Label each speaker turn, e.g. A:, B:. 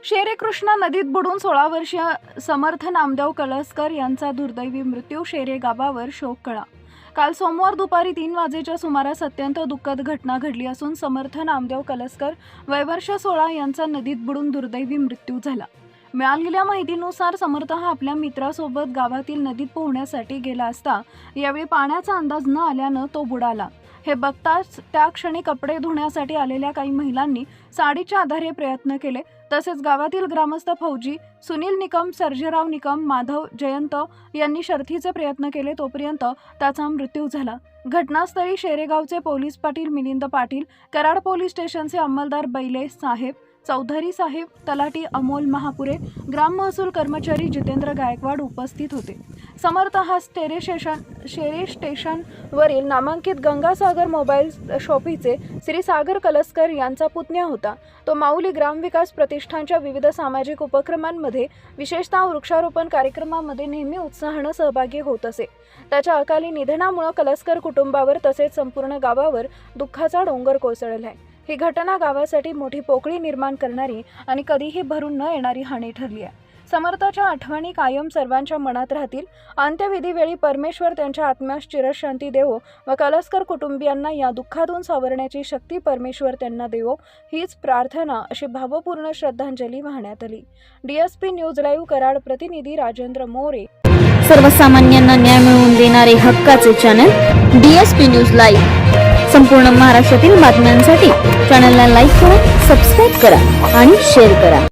A: शेरे-कृष्णा नदीत बुडून 16 वर्षीय समर्थ नामदेव कलसकर यांचा दुर्दैवी मृत्यू. शेरे गावावर शोककळा. काल सोमवार दुपारी 3 वाजेच्या सुमारास अत्यंत दुःखद घटना घडली असून समर्थ नामदेव कलसकर वय वर्ष 16 यांचा नदीत बुडून दुर्दैवी मृत्यू झाला. मिळालेल्या माहितीनुसार समर्थ हा आपल्या मित्रासोबत गावातील नदीत पोहण्यासाठी गेला असता यावेळी पाण्याचा अंदाज न आल्यानं तो बुडाला. हे बघताच त्या क्षणी कपडे धुण्यासाठी आलेल्या काही महिलांनी साडीच्या आधारे प्रयत्न केले. तसेच गावातील ग्रामस्थ फौजी सुनील निकम, सर्जेराव निकम, माधव जयंत यांनी शर्थीचे प्रयत्न केले. तोपर्यंत त्याचा मृत्यू झाला. घटनास्थळी शेरेगावचे पोलीस पाटील मिलिंद पाटील, कराड पोलीस स्टेशनचे अंमलदार बैले साहेब, चौधरी साहेब, तलाठी अमोल महापुरे, ग्राम महसूल कर्मचारी जितेंद्र गायकवाड उपस्थित होते. समर्थ हा शेरे स्टेशनवरील नामांकित गंगासागर मोबाईल शॉपीचे श्री सागर कलसकर यांचा पुतण्या होता. तो माऊली ग्रामविकास प्रतिष्ठानच्या विविध सामाजिक उपक्रमांमध्ये, विशेषतः वृक्षारोपण कार्यक्रमामध्ये नेहमी उत्साहानं सहभागी होत असे. त्याच्या अकाली निधनामुळे कलसकर कुटुंबावर तसेच संपूर्ण गावावर दुःखाचा डोंगर कोसळला आहे. ही घटना गावासाठी मोठी पोकळी निर्माण करणारी आणि कधीही भरून न येणारी हानी ठरली आहे. समर्थाच्या आठवणी कायम सर्वांच्या मनात राहतील. अंत्यविधीवेळी परमेश्वर त्यांच्या आत्म्यास चिरशांती देवो व कलसकर कुटुंबियांना या दुःखातून सावरण्याची शक्ती परमेश्वर त्यांना देवो, हीच प्रार्थना अशी भावपूर्ण श्रद्धांजली वाहण्यात आली. DSP न्यूज लाईव्ह कराड प्रतिनिधी राजेंद्र मोरे.
B: सर्वसामान्यांना न्याय मिळवून देणारे हक्काचे चॅनल DSP न्यूज लाईव्ह. संपूर्ण महाराष्ट्रातील बातम्यांसाठी चॅनलला लाईक करा, सबस्क्राईब करा आणि शेअर करा.